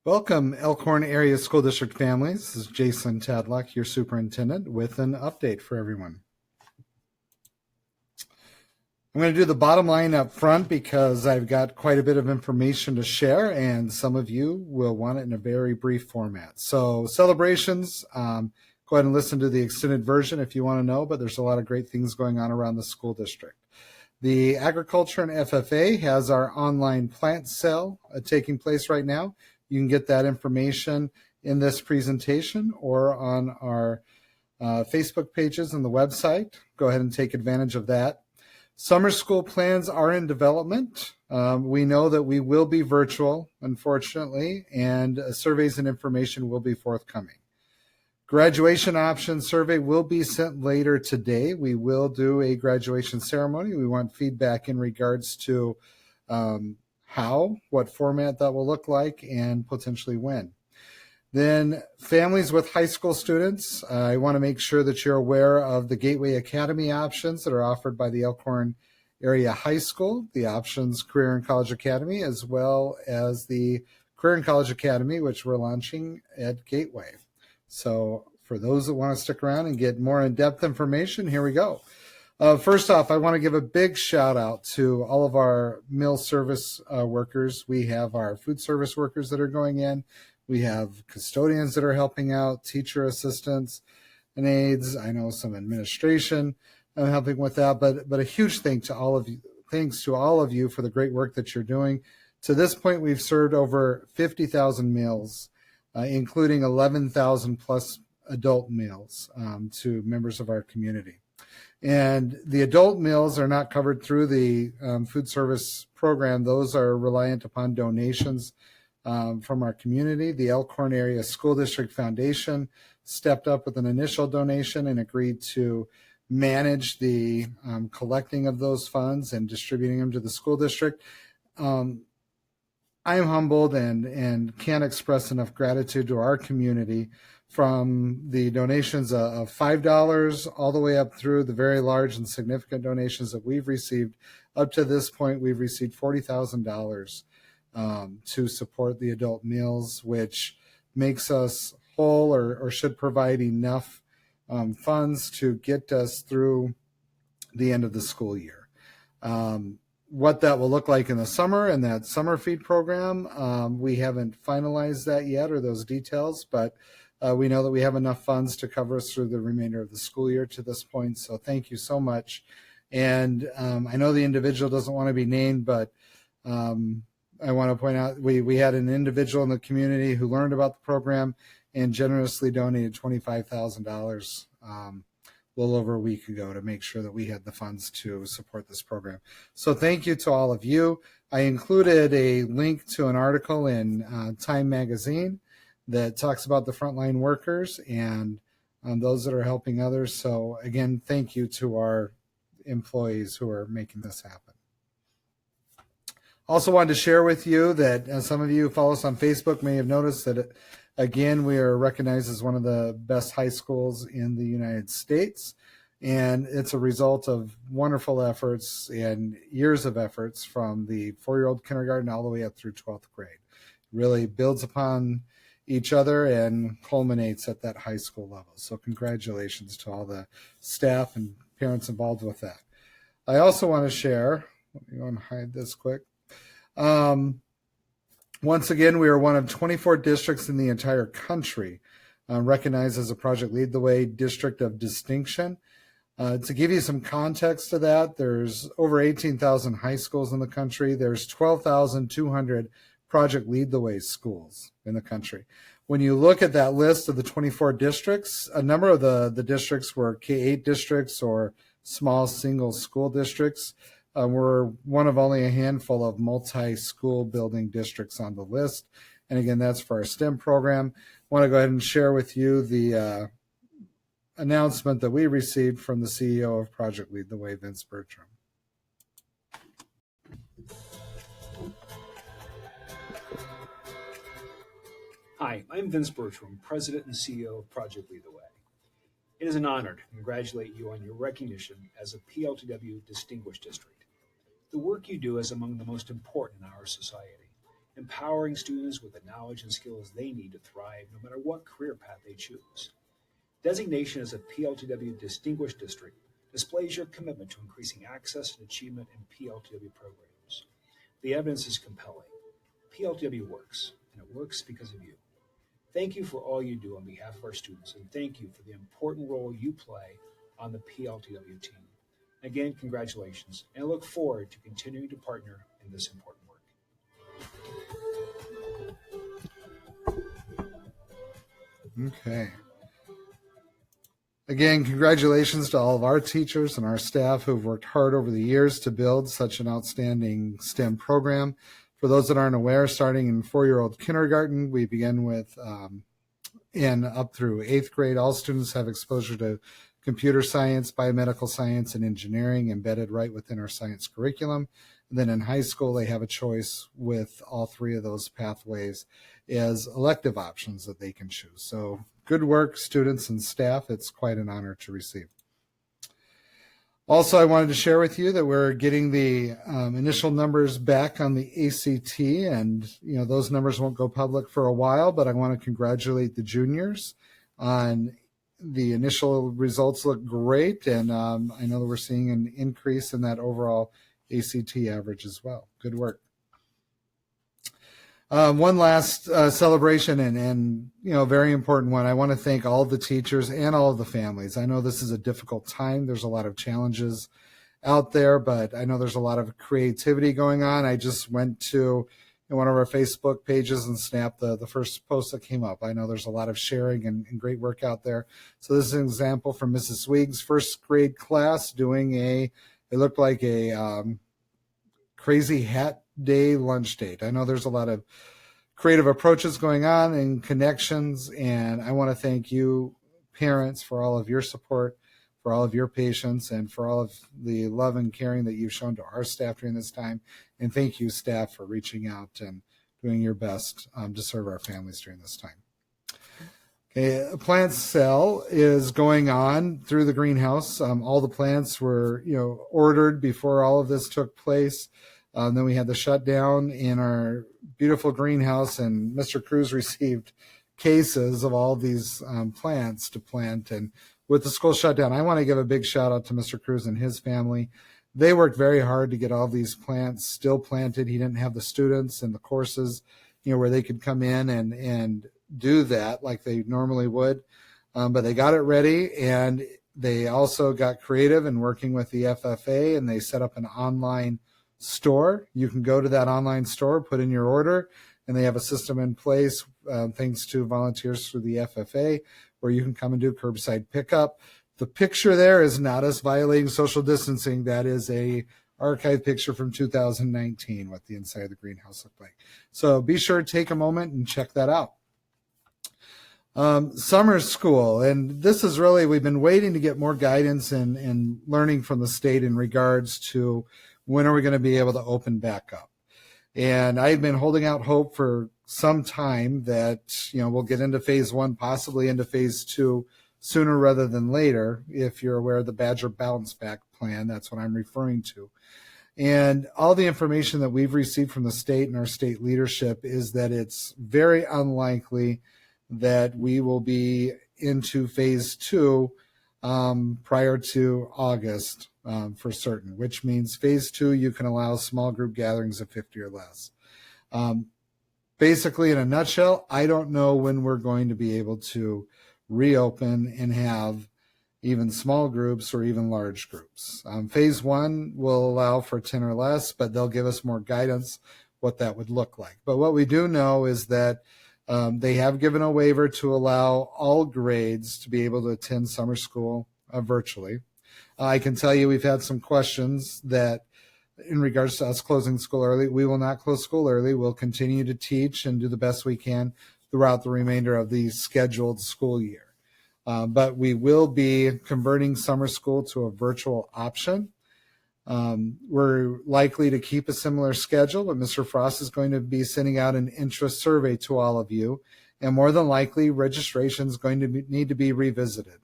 Welcome, Elkhorn Area School District families. This is Jason Tadlock, your superintendent, with an update for everyone. I'm going to do the bottom line up front because I've got quite a bit of information to share, and some of you will want it in a very brief format. So celebrations, go ahead and listen to the extended version if you want to know, but there's a lot of great things going on around the school district. The Agriculture and FFA has our online plant sale taking place right now. You can get that information in this presentation or on our Facebook pages and the website. Go ahead and take advantage of that. Summer school plans are in development. We know that we will be virtual, unfortunately, and surveys and information will be forthcoming. Graduation option survey will be sent later today. We will do a graduation ceremony. We want feedback in regards to what format that will look like, and potentially when. Then families with high school students, I want to make sure that you're aware of the Gateway Academy options that are offered by the Elkhorn Area High School, the Options Career and College Academy, as well as the Career and College Academy, which we're launching at Gateway. So for those that want to stick around and get more in-depth information, here we go. First off, I want to give a big shout out to all of our meal service workers. We have our food service workers that are going in. We have custodians that are helping out, teacher assistants and aides. I know some administration helping with that, but a huge thanks to all of you for the great work that you're doing. To this point, we've served over 50,000 meals, including 11,000 plus adult meals to members of our community. And the adult meals are not covered through the food service program. Those are reliant upon donations from our community. The Elkhorn Area School District Foundation stepped up with an initial donation and agreed to manage the collecting of those funds and distributing them to the school district. I am humbled and can't express enough gratitude to our community, from the donations of $5 all the way up through the very large and significant donations that we've received. Up to this point, we've received $40,000 to support the adult meals, which makes us whole or should provide enough funds to get us through the end of the school year. What that will look like in the summer and that summer feed program, we haven't finalized that yet, or those details, but we know that we have enough funds to cover us through the remainder of the school year to this point. So thank you so much. And I know the individual doesn't want to be named, but I want to point out we had an individual in the community who learned about the program and generously donated $25,000 a little over a week ago to make sure that we had the funds to support this program. So thank you to all of you. I included a link to an article in Time Magazine that talks about the frontline workers and those that are helping others. So again, thank you to our employees who are making this happen. Also wanted to share with you that some of you who follow us on Facebook may have noticed that, again, we are recognized as one of the best high schools in the United States. And it's a result of wonderful efforts and years of efforts from the 4-year-old kindergarten all the way up through 12th grade. It really builds upon each other and culminates at that high school level. So congratulations to all the staff and parents involved with that. I also want to share, let me go and hide this quick. Once again, we are one of 24 districts in the entire country recognized as a Project Lead the Way District of Distinction. To give you some context to that, there's over 18,000 high schools in the country. There's 12,200 Project Lead the Way schools in the country. When you look at that list of the 24 districts, a number of the districts were K-8 districts or small single school districts. We're one of only a handful of multi-school building districts on the list. And again, that's for our STEM program. I want to go ahead and share with you the announcement that we received from the CEO of Project Lead the Way, Vince Bertram. Hi, I'm Vince Bertram, President and CEO of Project Lead the Way. It is an honor to congratulate you on your recognition as a PLTW Distinguished District. The work you do is among the most important in our society, empowering students with the knowledge and skills they need to thrive no matter what career path they choose. Designation as a PLTW Distinguished District displays your commitment to increasing access and achievement in PLTW programs. The evidence is compelling. PLTW works, and it works because of you. Thank you for all you do on behalf of our students, and thank you for the important role you play on the PLTW team. Again, congratulations, and I look forward to continuing to partner in this important work. Okay. Again, congratulations to all of our teachers and our staff who've worked hard over the years to build such an outstanding STEM program. For those that aren't aware, starting in 4-year-old kindergarten, we begin with, and up through 8th grade, all students have exposure to computer science, biomedical science, and engineering embedded right within our science curriculum. And then in high school, they have a choice with all 3 of those pathways as elective options that they can choose. So good work, students and staff. It's quite an honor to receive. Also, I wanted to share with you that we're getting the initial numbers back on the ACT, and those numbers won't go public for a while, but I want to congratulate the juniors on the initial results. Look great, and I know that we're seeing an increase in that overall ACT average as well. Good work. One last celebration and very important one. I want to thank all the teachers and all of the families. I know this is a difficult time. There's a lot of challenges out there, but I know there's a lot of creativity going on. I just went to one of our Facebook pages and snapped the first post that came up. I know there's a lot of sharing and great work out there. So this is an example from Mrs. Swig's first grade class doing it looked like a crazy hat day lunch date. I know there's a lot of creative approaches going on and connections, and I want to thank you parents for all of your support, for all of your patience, and for all of the love and caring that you've shown to our staff during this time. And thank you, staff, for reaching out and doing your best to serve our families during this time. Okay, a plant sale is going on through the greenhouse. All the plants were ordered before all of this took place. Then we had the shutdown in our beautiful greenhouse, and Mr. Cruz received cases of all these plants to plant. And with the school shutdown, I want to give a big shout out to Mr. Cruz and his family. They worked very hard to get all these plants still planted. He didn't have the students and the courses, where they could come in and do that like they normally would. But they got it ready, and they also got creative in working with the FFA, and they set up an online store. You can go to that online store, put in your order, and they have a system in place, thanks to volunteers through the FFA, where you can come and do curbside pickup. The picture there is not us violating social distancing. That is a archive picture from 2019, what the inside of the greenhouse looked like. So be sure to take a moment and check that out. Summer school, and this is really, we've been waiting to get more guidance and learning from the state in regards to when are we going to be able to open back up. And I've been holding out hope for some time that, we'll get into phase 1, possibly into phase 2 sooner rather than later. If you're aware of the Badger Bounce Back plan, that's what I'm referring to. And all the information that we've received from the state and our state leadership is that it's very unlikely that we will be into phase 2 prior to August for certain, which means phase 2, you can allow small group gatherings of 50 or less. Basically, in a nutshell, I don't know when we're going to be able to reopen and have even small groups or even large groups. Phase 1 will allow for 10 or less, but they'll give us more guidance what that would look like. But what we do know is that they have given a waiver to allow all grades to be able to attend summer school virtually. I can tell you we've had some questions that in regards to us closing school early. We will not close school early. We'll continue to teach and do the best we can throughout the remainder of the scheduled school year. But we will be converting summer school to a virtual option. We're likely to keep a similar schedule, but Mr. Frost is going to be sending out an interest survey to all of you, and more than likely registration is going to need to be revisited.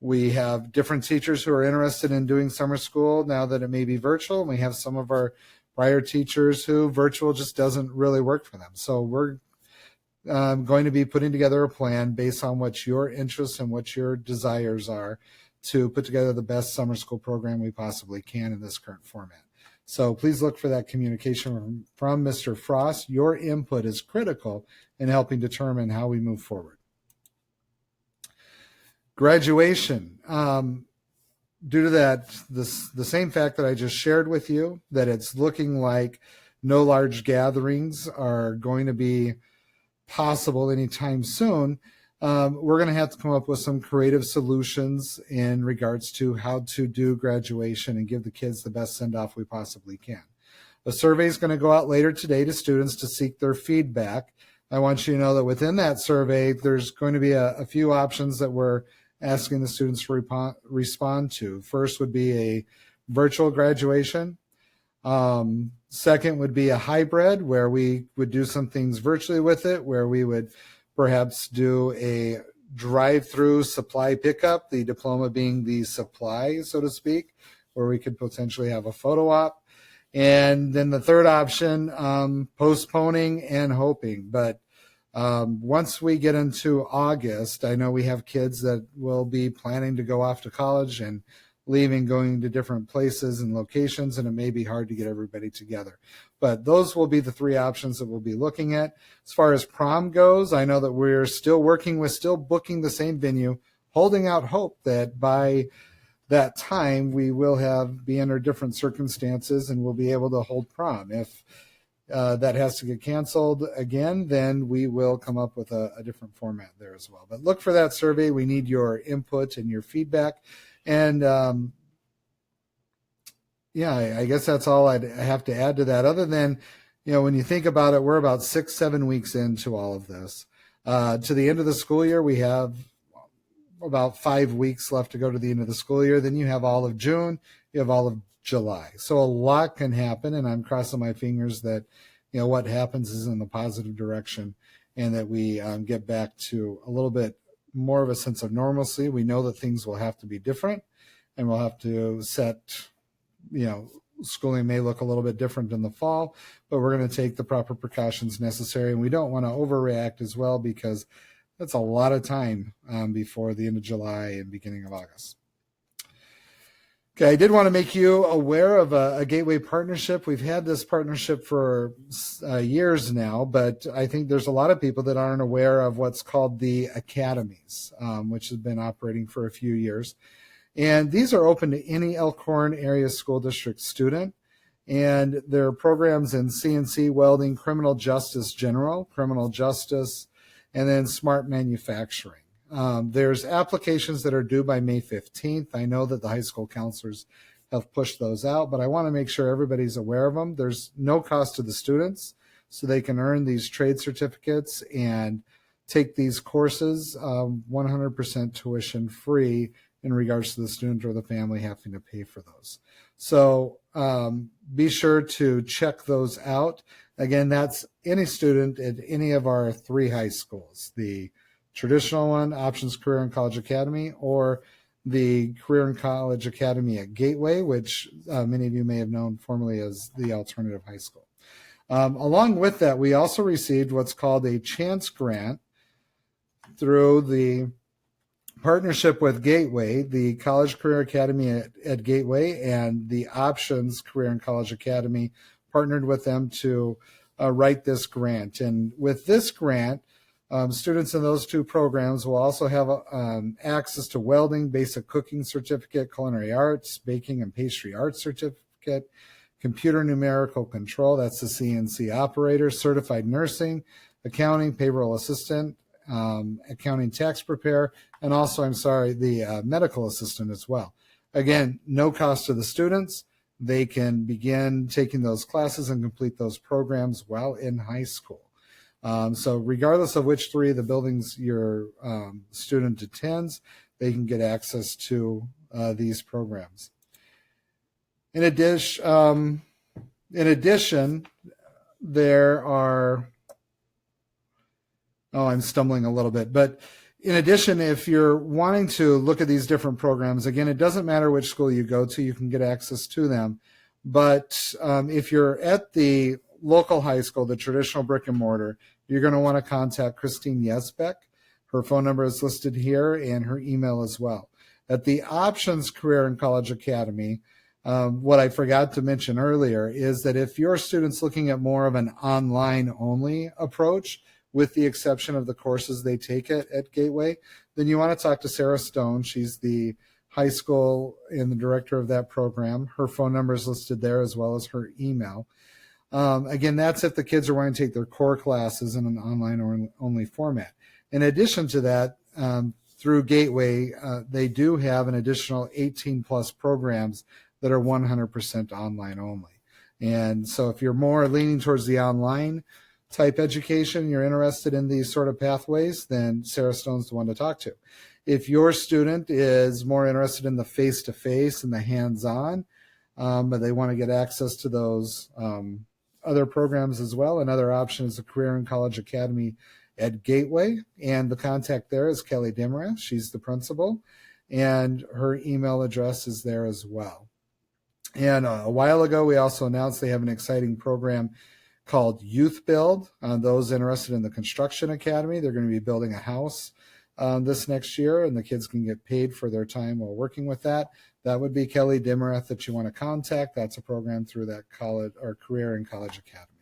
We have different teachers who are interested in doing summer school now that it may be virtual, and we have some of our prior teachers who virtual just doesn't really work for them. So we're going to be putting together a plan based on what your interests and what your desires are to put together the best summer school program we possibly can in this current format. So please look for that communication from Mr. Frost. Your input is critical in helping determine how we move forward. Graduation. Due to that, the same fact that I just shared with you, that it's looking like no large gatherings are going to be possible anytime soon, we're going to have to come up with some creative solutions in regards to how to do graduation and give the kids the best send-off we possibly can. A survey is going to go out later today to students to seek their feedback. I want you to know that within that survey, there's going to be a few options that we're asking the students to respond to. First would be a virtual graduation. Second would be a hybrid, where we would do some things virtually with it, where we would perhaps do a drive-through supply pickup, the diploma being the supply, so to speak, where we could potentially have a photo op. And then the third option, postponing and hoping. But once we get into August, I know we have kids that will be planning to go off to college and leaving, going to different places and locations, and it may be hard to get everybody together. But those will be the three options that we'll be looking at. As far as prom goes, I know that we're still working with, still booking the same venue, holding out hope that by that time we will be under different circumstances and we'll be able to hold prom. If that has to get canceled again, then we will come up with a different format there as well. But look for that survey. We need your input and your feedback. And I guess that's all I have to add to that, other than, when you think about it, we're about 6-7 weeks into all of this. To the end of the school year, we have about 5 weeks left to go to the end of the school year. Then you have all of June, you have all of July. So a lot can happen, and I'm crossing my fingers that, what happens is in the positive direction and that we get back to a little bit more of a sense of normalcy. We know that things will have to be different, and we'll have to set, schooling may look a little bit different in the fall, but we're going to take the proper precautions necessary. And we don't want to overreact as well, because that's a lot of time before the end of July and beginning of August. Okay, I did want to make you aware of a Gateway partnership. We've had this partnership for years now, but I think there's a lot of people that aren't aware of what's called the academies, which has been operating for a few years. And these are open to any Elkhorn area school district student. And there are programs in CNC, welding, criminal justice general, criminal justice, and then smart manufacturing. There's applications that are due by May 15th. I know that the high school counselors have pushed those out, but I want to make sure everybody's aware of them. There's no cost to the students, so they can earn these trade certificates and take these courses 100% tuition free in regards to the student or the family having to pay for those. So be sure to check those out. Again, that's any student at any of our 3 high schools, the traditional one, Options Career and College Academy, or the Career and College Academy at Gateway, which many of you may have known formerly as the Alternative High School. Along with that, we also received what's called a chance grant through the partnership with Gateway, the College Career Academy at Gateway, and the Options Career and College Academy partnered with them to write this grant. And with this grant, students in those 2 programs will also have access to welding, basic cooking certificate, culinary arts, baking and pastry arts certificate, computer numerical control, that's the CNC operator, certified nursing, accounting, payroll assistant, accounting tax prepare, and also, the medical assistant as well. Again, no cost to the students. They can begin taking those classes and complete those programs while in high school. So regardless of which 3 of the buildings your student attends, they can get access to these programs. In addition, there are, I'm stumbling a little bit, but in addition, if you're wanting to look at these different programs, again, it doesn't matter which school you go to, you can get access to them. But if you're at the local high school, the traditional brick and mortar, you're going to want to contact Christine Yesbeck. Her phone number is listed here and her email as well. At the Options Career and College Academy, what I forgot to mention earlier is that if your student's looking at more of an online-only approach, with the exception of the courses they take at Gateway, then you want to talk to Sarah Stone. She's the high school and the director of that program. Her phone number is listed there as well as her email. Again, that's if the kids are wanting to take their core classes in an online-only format. In addition to that, through Gateway, they do have an additional 18-plus programs that are 100% online only. And so if you're more leaning towards the online type education, you're interested in these sort of pathways, then Sarah Stone's the one to talk to. If your student is more interested in the face-to-face and the hands-on, but they want to get access to those other programs as well, another option is the Career and College Academy at Gateway, and the contact there is Kelly Dimrath. She's the principal, and her email address is there as well. And a while ago, we also announced they have an exciting program called Youth Build. Those interested in the Construction Academy, they're going to be building a house this next year, and the kids can get paid for their time while working with that. That would be Kelly Dimrath that you want to contact. That's a program through that college or Career and College Academy.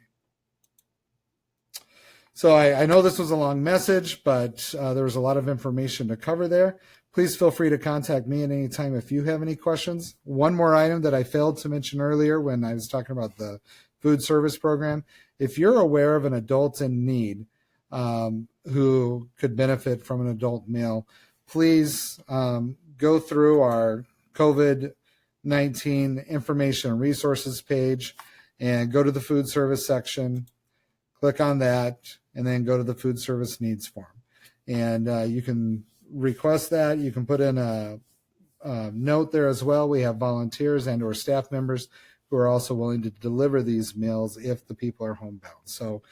So I know this was a long message, but there was a lot of information to cover there. Please feel free to contact me at any time if you have any questions. One more item that I failed to mention earlier when I was talking about the food service program. If you're aware of an adult in need who could benefit from an adult meal, please go through our COVID-19 information and resources page and go to the food service section, click on that, and then go to the food service needs form. And you can request that. You can put in a note there as well. We have volunteers and or staff members who are also willing to deliver these meals if the people are homebound. So